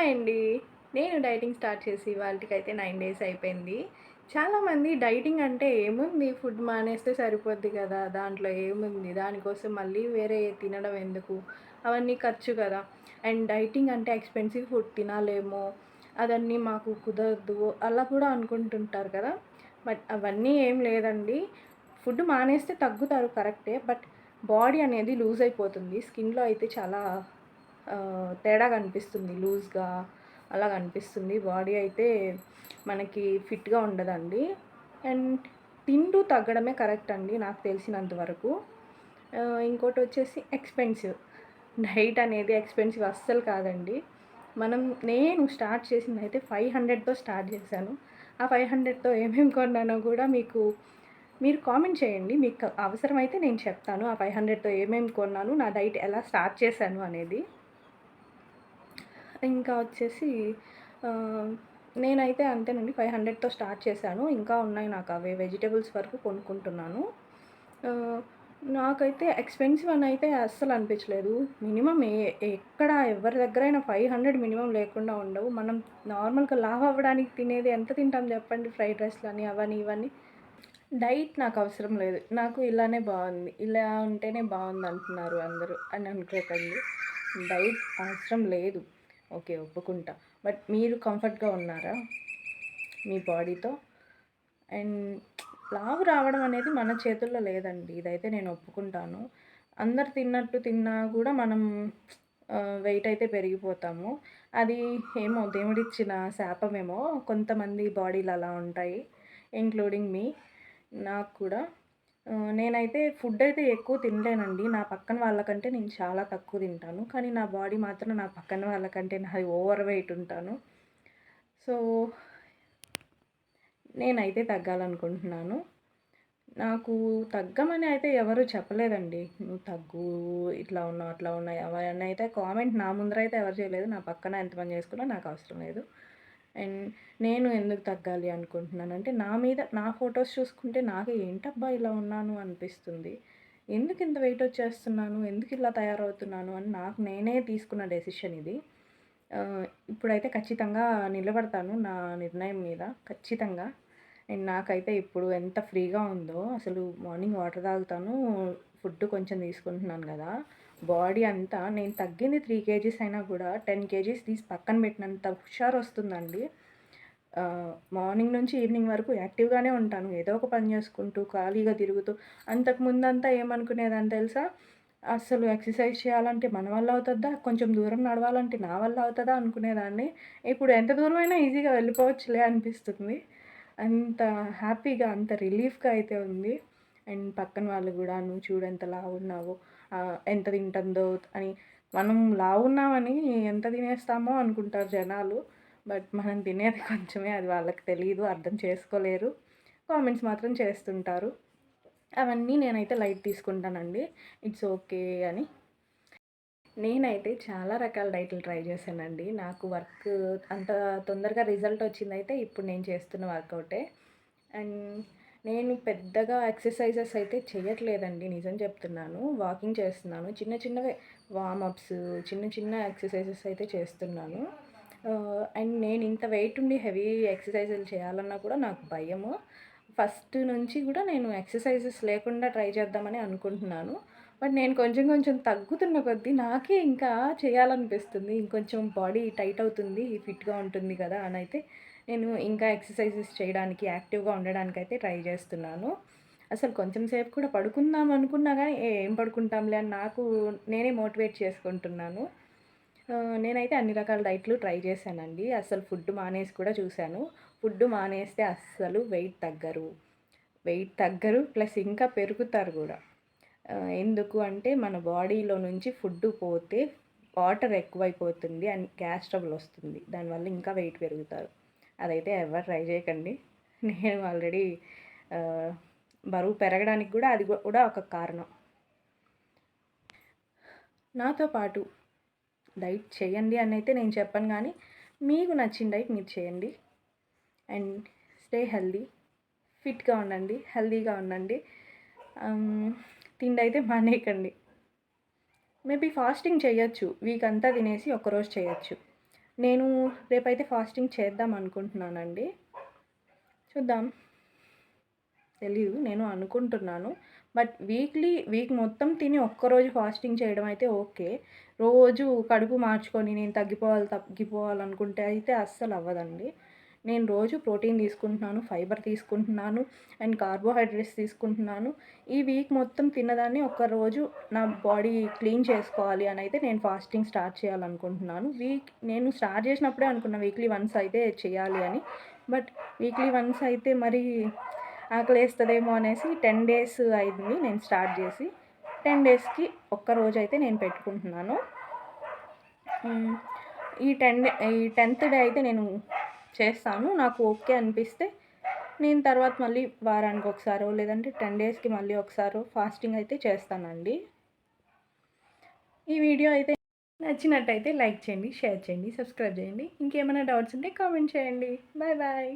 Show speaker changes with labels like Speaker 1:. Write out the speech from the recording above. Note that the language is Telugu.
Speaker 1: హాయ్ అండి. నేను డైటింగ్ స్టార్ట్ చేసి వాళ్ళకైతే 9 డేస్ అయిపోయింది. చాలామంది డైటింగ్ అంటే ఏముంది ఫుడ్ మానేస్తే సరిపోద్ది కదా! దాంట్లో ఏముంది? దానికోసం మళ్ళీ వేరే తినడం ఎందుకు? అవన్నీ ఖర్చు కదా! అండ్ డైటింగ్ అంటే ఎక్స్‌పెన్సివ్ ఫుడ్ తినాలేమో, అదన్నీ మాకు కుదరదు అలా కూడా అనుకుంటుంటారు కదా! బట్ అవన్నీ ఏం లేదండి. ఫుడ్ మానేస్తే తగ్గుతారు కరెక్టే. బట్ బాడీ అనేది లూజ్ అయిపోతుంది. స్కిన్‌లో అయితే చాలా తేడా కనిపిస్తుంది. లూజ్‌గా అలా కనిపిస్తుంది. బాడీ అయితే మనకి ఫిట్‌గా ఉండదండి. అండ్ తింటూ తగ్గడమే కరెక్ట్ అండి నాకు తెలిసినంత వరకు. ఇంకోటొచ్చేసి ఎక్స్‌పెన్సివ్. డైట్ అనేది ఎక్స్‌పెన్సివ్ అస్సలు కాదండి. నేను స్టార్ట్ చేసిందయితే 500తో స్టార్ట్ చేశాను. ఆ 500తో ఏమేమి కొన్నానో కూడా మీరు కామెంట్ చేయండి. మీకు అవసరమైతే నేను చెప్తాను. ఆ 500తో ఏమేమి కొన్నాను, నా డైట్ ఎలా స్టార్ట్ చేశాను అనేది. ఇంకా వచ్చేసి ఆహ్, నేనైతే అంతేనండి 500తో స్టార్ట్ చేశాను. ఇంకా ఉన్నాయి నాకు అవే వెజిటబుల్స్ వరకు కొనుక్కుంటున్నాను. ఆహ్, నాకైతే ఎక్స్‌పెన్సివ్ అని అయితే అస్సలు అనిపించలేదు. మినిమమ్ ఎక్కడ ఎవరి దగ్గరైనా 500 మినిమమ్ లేకుండా ఉండవు. మనం నార్మల్‌గా లావు అవ్వడానికి తినేది ఎంత తింటాం చెప్పండి? ఫ్రైడ్ రైస్‌లని అవని ఇవన్నీ. డైట్ నాకు అవసరం లేదు. నాకు ఇలానే బావుంది. ఇలా ఉంటేనే బావుందంటున్నారు అందరూ అని అనుకోకండి. డైట్ అవసరం లేదు. ఓకే. ఒప్పుకుంటా. బట్ మీరు కంఫర్ట్‌గా ఉన్నారా మీ బాడీతో? అండ్ లావు రావడం అనేది మన చేతుల్లో లేదండి. ఇదైతే నేను ఒప్పుకుంటాను. అందరు తిన్నట్టు తిన్నా కూడా మనం వెయిట్ అయితే పెరిగిపోతాము. అది ఏమో దేవుడిచ్చిన శాపమేమో. కొంతమంది బాడీలు అలా ఉంటాయి. ఇంక్లూడింగ్ మీ. నాకు కూడా. నేనైతే ఫుడ్ అయితే ఎక్కువ తినలేనండి. నా పక్కన వాళ్ళకంటే నేను చాలా తక్కువ తింటాను. కానీ నా బాడీ మాత్రం నా పక్కన వాళ్ళకంటే నాది ఓవర్ వెయిట్ ఉంటాను. సో, నేనైతే తగ్గాలనుకుంటున్నాను. నాకు తగ్గమని అయితే ఎవరు చెప్పలేదండి. నువ్వు తగ్గు, ఇట్లా ఉన్నావు, అట్లా ఉన్నాయి అవన్నీ అయితే కామెంట్ నా ముందరైతే ఎవరు చేయలేదు. నా పక్కన ఎంతమంది చేసుకున్నా నాకు అవసరం లేదు. అండ్ నేను ఎందుకు తగ్గాలి అనుకుంటున్నానంటే, నా మీద నా ఫోటోస్ చూసుకుంటే నాకే ఏంటబ్బా ఇలా ఉన్నాను అనిపిస్తుంది. ఎందుకు ఇంత వెయిట్ వచ్చేస్తున్నాను? ఎందుకు ఇలా తయారవుతున్నాను? అని నాకు నేనే తీసుకున్న డెసిషన్ ఇది. ఇప్పుడైతే ఖచ్చితంగా నిలబడతాను నా నిర్ణయం మీద ఖచ్చితంగా. అండ్ నాకైతే ఇప్పుడు ఎంత ఫ్రీగా ఉందో అసలు మార్నింగ్ వాటర్ తాగుతాను. ఫుడ్ కొంచెం తీసుకుంటున్నాను కదా! బాడీ అంతా నేను తగ్గింది 3 కేజీస్ అయినా కూడా 10 కేజీస్ తీసి పక్కన పెట్టినంత హుషారొస్తుందండి. మార్నింగ్ నుంచి ఈవినింగ్ వరకు యాక్టివ్‌గానే ఉంటాను. ఏదో ఒక పని చేసుకుంటూ, ఖాళీగా తిరుగుతూ. అంతకుముందంతా ఏమనుకునేదాన్ని తెలుసా? అస్సలు ఎక్సర్సైజ్ చేయాలంటే మన వల్ల అవుతద్దా? కొంచెం దూరం నడవాలంటే నా వల్ల అవుతదా? అనుకునేదాన్ని. ఇప్పుడు ఎంత దూరమైనా ఈజీగా వెళ్ళిపోవచ్చులే అనిపిస్తుంది. అంత హ్యాపీగా, అంత రిలీఫ్‌గా అయితే ఉంది. అండ్ పక్కన వాళ్ళు గూడా "నువ్వు చూడు ఎంత లావున్నావో, ఎంత తింటుందో" అని. మనం లావున్నామని ఎంత తినేస్తామో అనుకుంటారు జనాలు. బట్ మనం తినేది కొంచెమే. అది వాళ్ళకి తెలీదు, అర్థం చేసుకోలేరు. కామెంట్స్ మాత్రం చేస్తుంటారు. అవన్నీ నేనైతే లైట్ తీసుకుంటానండి. ఇట్స్ ఓకే అని. నేనైతే చాలా రకాల డైట్‌లు ట్రై చేశానండి. నాకు వర్క్ అంత తొందరగా రిజల్ట్ వచ్చిందైతే ఇప్పుడు నేను చేస్తున్న వర్కౌటే. అండ్ నేను పెద్దగా ఎక్సర్‌సైజెస్ అయితే చెయ్యట్లేదండి. నిజం చెప్తున్నాను. వాకింగ్ చేస్తున్నాను. చిన్న చిన్నవే వార్మప్స్, చిన్న చిన్న ఎక్సర్‌సైజెస్ అయితే చేస్తున్నాను. అండ్ నేను ఇంత వెయిట్ ఉండి హెవీ ఎక్సర్‌సైజులు చేయాలన్నా కూడా నాకు భయము. ఫస్ట్ నుంచి కూడా నేను ఎక్సర్‌సైజెస్ లేకుండా ట్రై చేద్దామని అనుకుంటున్నాను. బట్ నేను కొంచెం కొంచెం తగ్గుతున్న కొద్దీ నాకే ఇంకా చేయాలనిపిస్తుంది. ఇంకొంచెం బాడీ టైట్ అవుతుంది, ఫిట్‌గా ఉంటుంది కదా! అనైతే నేను ఇంకా ఎక్సర్‌సైజెస్ చేయడానికి, యాక్టివ్‌గా ఉండడానికైతే ట్రై చేస్తున్నాను. అసలు కొంచెం సేపు కూడా పడుకుందాం అనుకున్నా గానీ, ఏం పడుకుంటాంలే అని నాకు నేనే మోటివేట్ చేసుకుంటున్నాను. నేనైతే అన్ని రకాల డైట్‌లు ట్రై చేశానండి. అసలు ఫుడ్ మానేసి కూడా చూశాను. ఫుడ్ మానేస్తే అస్సలు వెయిట్ తగ్గరు. వెయిట్ తగ్గరు ప్లస్ ఇంకా పెరుగుతారు గూడా. ఎందుకు అంటే మన బాడీలో నుంచి ఫుడ్ పోతే వాటర్ ఎక్కువైపోతుంది అండ్ గ్యాస్ ట్రబుల్ వస్తుంది. దానివల్ల ఇంకా వెయిట్ పెరుగుతారు. అదైతే ఎవరు ట్రై చేయకండి. నేను ఆల్రెడీ ఆహ్, బరువు పెరగడానికి గూడా అది కూడా ఒక కారణం. నాతో పాటు డైట్ చేయండి అనైతే నేను చెప్పను గానీ, మీకు నచ్చిన డైట్ మీరు చేయండి. And stay healthy. ఫిట్‌గా ఉండండి. హెల్తీగా ఉండండి. తిండయితే మానేయకండి. మేబీ ఫాస్టింగ్ చేయొచ్చు. వీక్ అంతా తినేసి ఒక్కరోజు చేయొచ్చు. నేను రేపైతే ఫాస్టింగ్ చేద్దాం అనుకుంటున్నానండి. చూద్దాం. తెలీదు. నేను అనుకుంటున్నాను. బట్ వీక్ మొత్తం తిని ఒక్కరోజు ఫాస్టింగ్ చేయడం అయితే ఓకే. రోజు కడుపు మార్చుకొని నేను తగ్గిపోవాలనుకుంటే అయితే అస్సలు అవ్వదండి. నేను రోజు ప్రోటీన్ తీసుకుంటున్నాను, ఫైబర్ తీసుకుంటున్నాను అండ్ కార్బోహైడ్రేట్స్ తీసుకుంటున్నాను. ఈ వీక్ మొత్తం తిన్నదాన్ని ఒక్కరోజు నా బాడీ క్లీన్ చేసుకోవాలి అని అయితే నేను ఫాస్టింగ్ స్టార్ట్ చేయాలనుకుంటున్నాను. నేను స్టార్ట్ చేసినప్పుడే అనుకున్నా వీక్లీ వన్స్ అయితే చేయాలి అని. బట్ వీక్లీ వన్స్ అయితే మరి ఆకలేస్తదేమో అనేసి 10 డేస్ అయింది నేను స్టార్ట్ చేసి. 10 డేస్‌కి ఒక్కరోజైతే నేను పెట్టుకుంటున్నాను. ఈ 10థ్ డే అయితే నేను చేస్తాను. నాకు ఓకే అనిపిస్తే నేను తర్వాత మళ్ళీ వారానికి ఒకసారో లేదంటే 10 డేస్‌కి మళ్ళీ ఒకసారో ఫాస్టింగ్ అయితే చేస్తానండి. ఈ వీడియో అయితే నచ్చినట్టయితే లైక్ చేయండి, షేర్ చేయండి, సబ్స్క్రైబ్ చేయండి. ఇంకేమైనా డౌట్స్ ఉంటే కామెంట్ చేయండి. Bye bye.